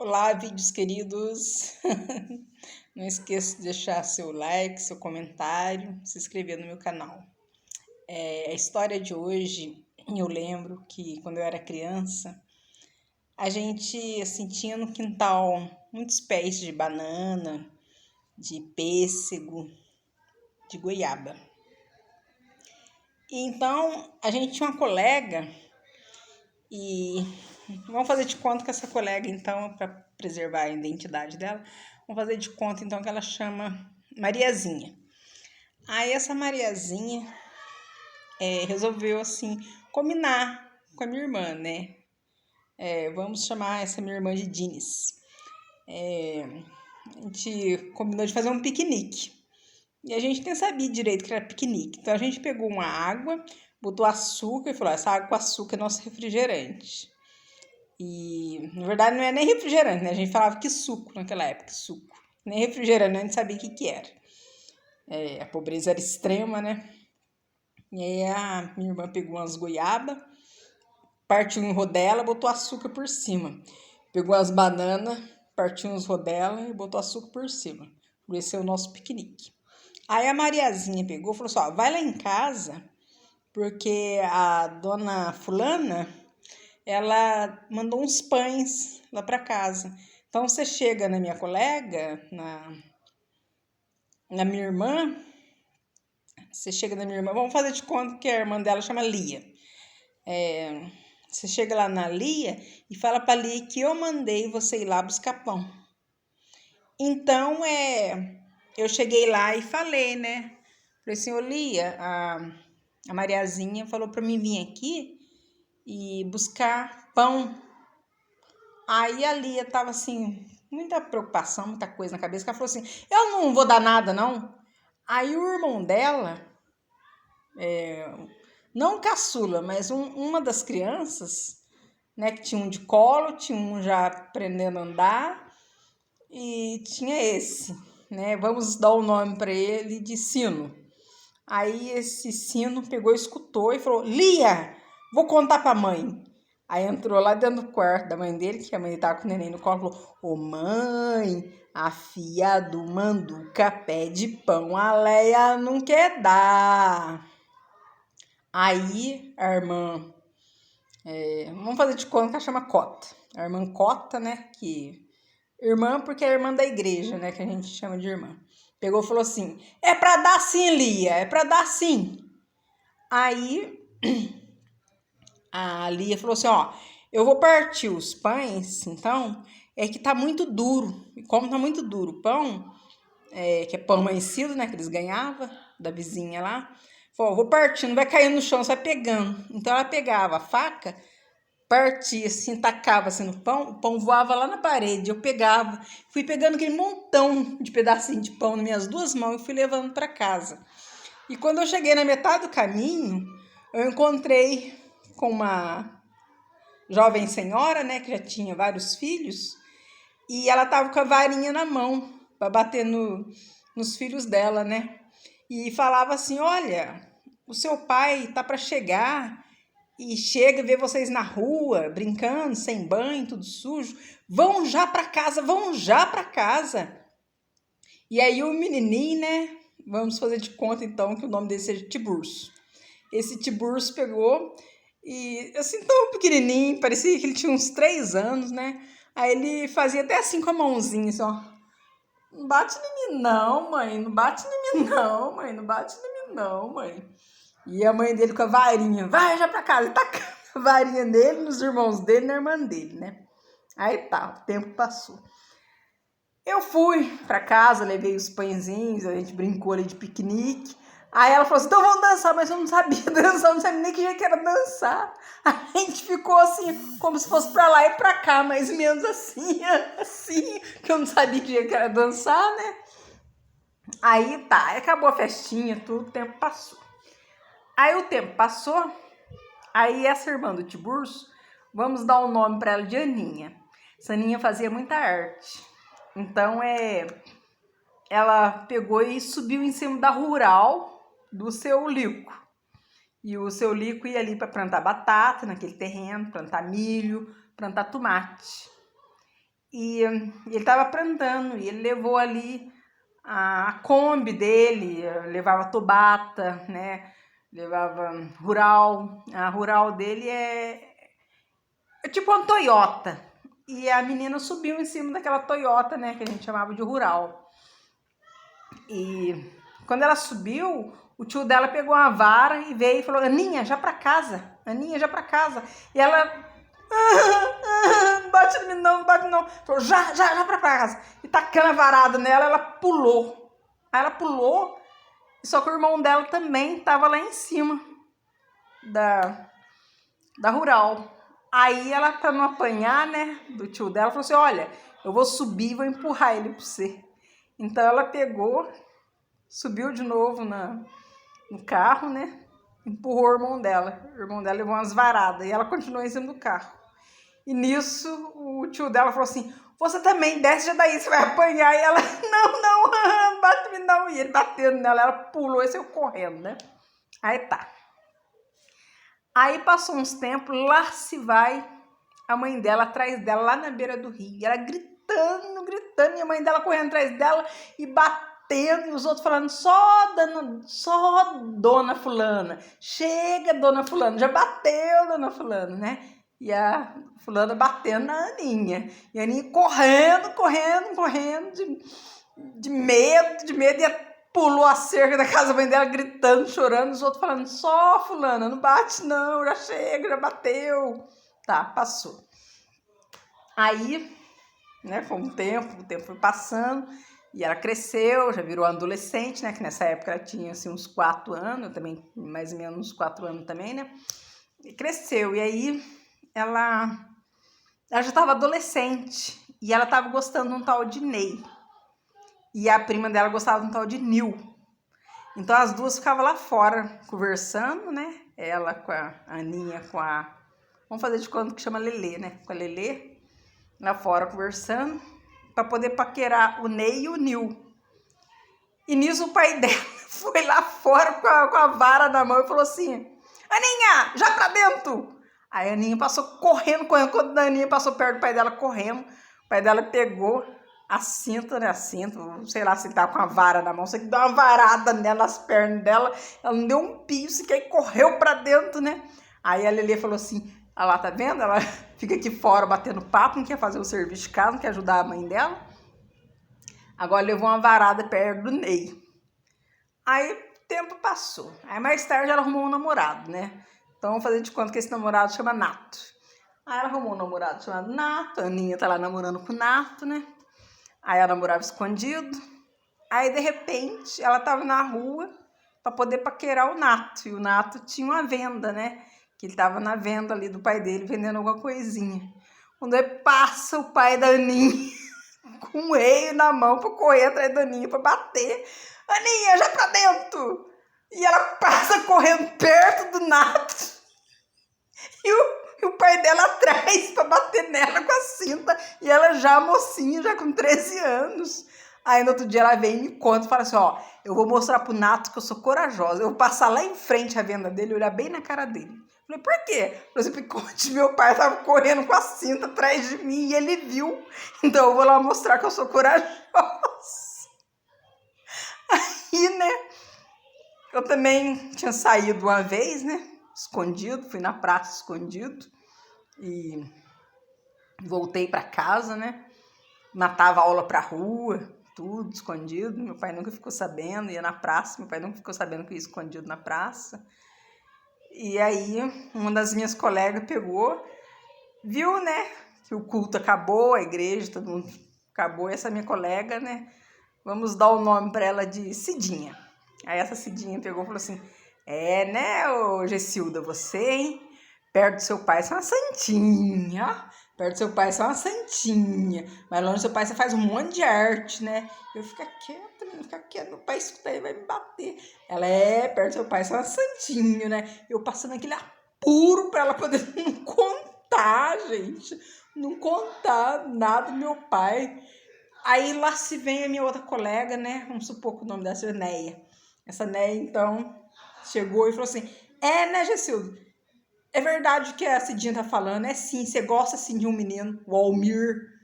Olá, vídeos queridos! Não esqueça de deixar seu like, seu comentário, se inscrever no meu canal. A história de hoje, eu lembro que quando eu era criança, a gente assim, tinha no quintal muitos pés de banana, de pêssego, de goiaba. E então, a gente tinha uma colega e vamos fazer de conta que essa colega, então, para preservar a identidade dela, vamos fazer de conta, então, que ela chama Mariazinha. Aí essa Mariazinha resolveu, assim, combinar com a minha irmã, né? Vamos chamar essa minha irmã de Dines. A gente combinou de fazer um piquenique. E a gente nem sabia direito que era piquenique. Então a gente pegou uma água, botou açúcar e falou: essa água com açúcar é nosso refrigerante. E, na verdade, não é nem refrigerante, né? A gente falava que suco naquela época, suco. Nem refrigerante, a gente sabia o que era. A pobreza era extrema, né? E aí a minha irmã pegou umas goiabas, partiu em rodela, botou açúcar por cima. Pegou as bananas, partiu uns rodelas e botou açúcar por cima. Esse é o nosso piquenique. Aí a Mariazinha pegou e falou assim: ó, vai lá em casa, porque a dona fulana, ela mandou uns pães lá para casa. Então você chega na minha colega, na minha irmã, vamos fazer de conta que a irmã dela chama Lia. Você chega lá na Lia e fala para Lia que eu mandei você ir lá buscar pão. Então, eu cheguei lá e falei, né? Falei assim: ô Lia, a Mariazinha falou para mim vir aqui e buscar pão. Aí a Lia tava assim, muita preocupação, muita coisa na cabeça, que ela falou assim: eu não vou dar nada, não. Aí o irmão dela, não caçula, mas uma das crianças, né, que tinha um de colo, tinha um já aprendendo a andar, e tinha esse, né, vamos dar o nome para ele de Sino. Aí esse Sino pegou, escutou e falou: Lia, vou contar pra mãe. Aí entrou lá dentro do quarto da mãe dele, que a mãe tava com o neném no colo, e falou: ô mãe, a filha do Manduca pede pão, a Leia não quer dar. Aí a irmã, vamos fazer de conta que ela chama Cota. A irmã Cota, né, irmã porque é irmã da igreja, né, que a gente chama de irmã. Pegou e falou assim: é pra dar sim, Lia, é pra dar sim. Aí a Lia falou assim: ó, eu vou partir os pães, então, é que tá muito duro. E como tá muito duro o pão, que é pão amanhecido, né, que eles ganhavam da vizinha lá, falou: vou partindo, vai caindo no chão, você vai pegando. Então ela pegava a faca, partia assim, tacava assim no pão, o pão voava lá na parede. Eu pegava, fui pegando aquele montão de pedacinho de pão nas minhas duas mãos e fui levando para casa. E quando eu cheguei na metade do caminho, eu encontrei com uma jovem senhora, né, que já tinha vários filhos, e ela tava com a varinha na mão para bater nos filhos dela, né? E falava assim: olha, o seu pai tá para chegar e chega e vê vocês na rua, brincando, sem banho, tudo sujo. Vão já para casa, vão já para casa. E aí o menininho, né? Vamos fazer de conta então que o nome dele seja Tiburcio. Esse Tiburcio pegou e assim, tão pequenininho, parecia que ele tinha uns 3 anos, né? Aí ele fazia até assim com a mãozinha, assim, ó. Não bate em mim não, mãe, não bate em mim não, mãe, não bate em mim não, mãe. E a mãe dele com a varinha: vai já pra casa, tá a varinha nele, nos irmãos dele, na irmã dele, né? Aí tá, o tempo passou. Eu fui pra casa, levei os pãezinhos, a gente brincou ali de piquenique. Aí ela falou assim: então vamos dançar, mas eu não sabia dançar, eu não sabia nem que jeito que era dançar. A gente ficou assim, como se fosse pra lá e pra cá, mais ou menos assim, assim, que eu não sabia que jeito que era dançar, né? Aí tá, aí acabou a festinha, tudo, o tempo passou. Aí o tempo passou, aí essa irmã do Tiburcio, vamos dar um nome pra ela de Aninha. Essa Aninha fazia muita arte. Então, ela pegou e subiu em cima da rural do seu Lico. E o seu Lico ia ali para plantar batata naquele terreno, plantar milho, plantar tomate. E ele estava plantando, e ele levou ali a Kombi dele, levava Tobata, né? Levava Rural. A Rural dele é tipo uma Toyota. E a menina subiu em cima daquela Toyota, né? Que a gente chamava de Rural. E quando ela subiu, o tio dela pegou uma vara e veio e falou: Aninha, já pra casa. Aninha, já pra casa. E ela... não bate em mim não, não bate não. Falou, já pra casa. E tacando a varada nela, ela pulou. Aí ela pulou, só que o irmão dela também tava lá em cima da Rural. Aí ela, pra não apanhar, né, do tio dela, falou assim, olha, eu vou subir e vou empurrar ele pra você. Então ela pegou, subiu de novo no carro, né, empurrou o irmão dela. O irmão dela levou umas varadas e ela continuou em cima do carro. E nisso, o tio dela falou assim, você também desce já daí, você vai apanhar. E ela, não bate-me não. E ele batendo nela, ela pulou e saiu correndo, né? Aí tá. Aí passou uns tempos, lá se vai a mãe dela atrás dela, lá na beira do rio. E ela gritando, e a mãe dela correndo atrás dela e batendo, e os outros falando, só dona fulana, chega dona fulana, já bateu dona fulana, né? E a fulana batendo na Aninha. E a Aninha correndo, de medo, e pulou a cerca da casa da mãe dela, gritando, chorando, os outros falando, só fulana, não bate não, já chega, já bateu. Tá, passou. Aí, né, foi um tempo, o tempo foi passando, e ela cresceu, já virou adolescente, né, que nessa época ela tinha, assim, uns 4 anos, eu também, mais ou menos uns 4 anos também, né, e cresceu, e aí ela já estava adolescente, e ela estava gostando de um tal de Ney, e a prima dela gostava de um tal de Nil. Então as duas ficavam lá fora conversando, né? Ela com a Aninha, com a... Vamos fazer de conta que chama Lelê, né? Com a Lelê, lá fora conversando, para poder paquerar o Ney e o Nil. E nisso o pai dela foi lá fora com a vara na mão e falou assim, Aninha, já pra dentro! Aí a Aninha passou correndo. Quando a Aninha passou perto do pai dela correndo, o pai dela pegou a cinta, né? A cinta, sei lá se tava com a vara na mão, sei que deu uma varada nela, nas pernas dela, ela não deu um pio, sequer correu pra dentro, né? Aí a Lelê falou assim, ah lá, tá vendo? Ela fica aqui fora batendo papo, não quer fazer o serviço de casa, não quer ajudar a mãe dela. Agora levou uma varada perto do Ney. Aí o tempo passou. Aí mais tarde ela arrumou um namorado, né? Então vamos fazer de conta que esse namorado chama Nato. Aí ela arrumou um namorado chamado Nato, a Aninha tá lá namorando com o Nato, né? Aí ela namorava escondido. Aí de repente ela tava na rua para poder paquerar o Nato. E o Nato tinha uma venda, né? Que ele tava na venda ali do pai dele vendendo alguma coisinha. Quando ele passa o pai da Aninha com um eio na mão para correr atrás da Aninha para bater. Aninha, já pra dentro! E ela passa correndo perto do Nato. E o pai dela atrás para bater nela com a cinta. E ela já mocinha, já com 13 anos. Aí no outro dia ela vem e me conta e fala assim, ó, eu vou mostrar pro Nato que eu sou corajosa. Eu vou passar lá em frente à venda dele e olhar bem na cara dele. Falei, por quê? Por exemplo, meu pai tava correndo com a cinta atrás de mim e ele viu. Então eu vou lá mostrar que eu sou corajosa. Aí, né, eu também tinha saído uma vez, né, escondido, fui na praça escondido e voltei para casa, né, matava aula pra rua, tudo escondido, meu pai nunca ficou sabendo, ia na praça, meu pai nunca ficou sabendo que eu ia escondido na praça. E aí, uma das minhas colegas pegou, viu, né, que o culto acabou, a igreja, todo mundo acabou, e essa minha colega, né, vamos dar o nome para ela de Cidinha. Aí essa Cidinha pegou e falou assim, né, ô Gessilda, você, hein, perto do seu pai você é uma santinha, ó, perto do seu pai você é uma santinha, mas longe do seu pai você faz um monte de arte, né? Eu fico quieta, meu pai escuta aí, vai me bater. Ela perto do seu pai você é uma santinha, né? Eu passando aquele apuro pra ela poder não contar, gente, não contar nada do meu pai. Aí lá se vem a minha outra colega, né? Vamos supor que o nome dela seja Neia. Essa Neia, então, chegou e falou assim, né, Gessildo? É verdade o que a Cidinha tá falando, sim, você gosta sim de um menino, o Almir.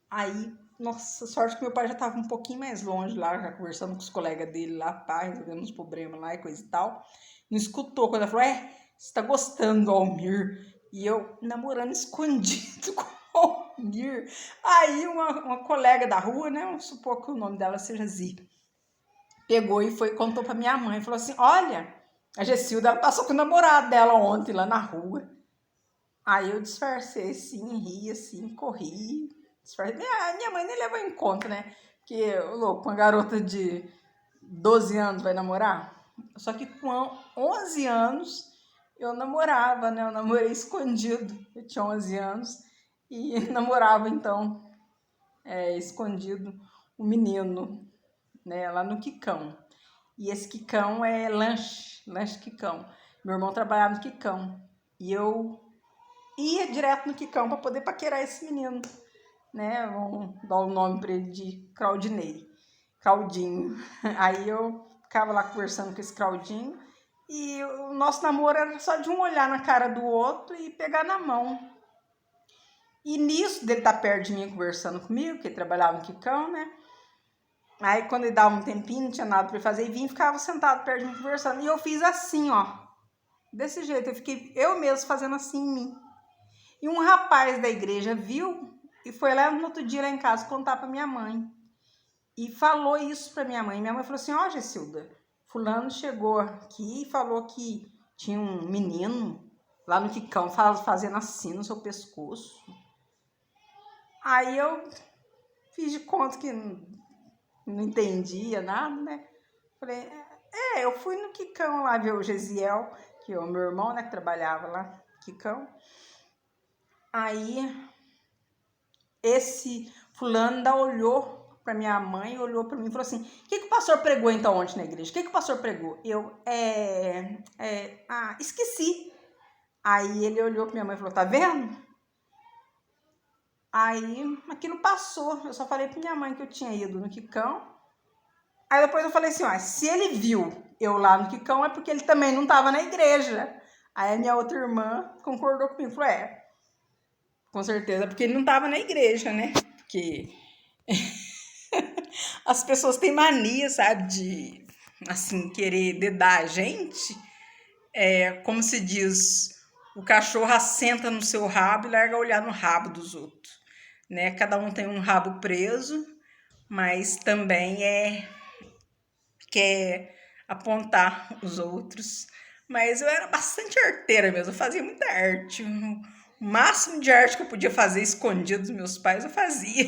Aí, nossa, sorte que meu pai já tava um pouquinho mais longe lá, já conversando com os colegas dele lá, pá, resolvendo uns problemas lá e coisa e tal. Não escutou quando ela falou, você tá gostando do Almir? E eu namorando escondido com o Almir. Aí uma colega da rua, né, vamos supor que o nome dela seja Zi, pegou e contou pra minha mãe, falou assim, olha, a Gessilda, ela passou com o namorado dela ontem lá na rua. Aí eu disfarcei, assim, ri, assim, corri. Disfarcei. Minha mãe nem levou em conta, né? Porque, louco, uma garota de 12 anos vai namorar. Só que com 11 anos eu namorava, né? Eu namorei escondido. Eu tinha 11 anos e namorava, então, escondido, um menino, né? Lá no Quicão. E esse Quicão é lanche Quicão. Meu irmão trabalhava no Quicão. E eu ia direto no Quicão para poder paquerar esse menino, né? Vamos dar o nome para ele de Claudinho. Aí eu ficava lá conversando com esse Claudinho e o nosso namoro era só de um olhar na cara do outro e pegar na mão. E nisso, dele estar perto de mim conversando comigo, que ele trabalhava no Quicão, né? Aí quando ele dava um tempinho, não tinha nada para fazer, e vinha e ficava sentado perto de mim conversando. E eu fiz assim, ó. Desse jeito, eu fiquei eu mesmo fazendo assim em mim. E um rapaz da igreja viu e foi lá no outro dia lá em casa contar para minha mãe. E falou isso para minha mãe. Minha mãe falou assim, ó, Gessilda, fulano chegou aqui e falou que tinha um menino lá no Quicão fazendo assim no seu pescoço. Aí eu fiz de conta que não entendia nada, né? Falei, eu fui no Quicão lá ver o Gesiel, que é o meu irmão, né, que trabalhava lá no Quicão. Aí esse fulano ainda olhou para minha mãe, olhou para mim e falou assim, o que o pastor pregou então ontem na igreja? O que o pastor pregou? Eu, esqueci. Aí ele olhou para minha mãe e falou, tá vendo? Aí aquilo passou, eu só falei para minha mãe que eu tinha ido no Quicão. Aí depois eu falei assim, se ele viu eu lá no Quicão é porque ele também não estava na igreja. Aí a minha outra irmã concordou comigo, falou, com certeza, porque ele não estava na igreja, né? Porque as pessoas têm mania, sabe, de, assim, querer dedar a gente. Como se diz, o cachorro assenta no seu rabo e larga a olhar no rabo dos outros, né? Cada um tem um rabo preso, mas também quer apontar os outros. Mas eu era bastante arteira mesmo, eu fazia muita arte. O máximo de arte que eu podia fazer escondido dos meus pais, eu fazia.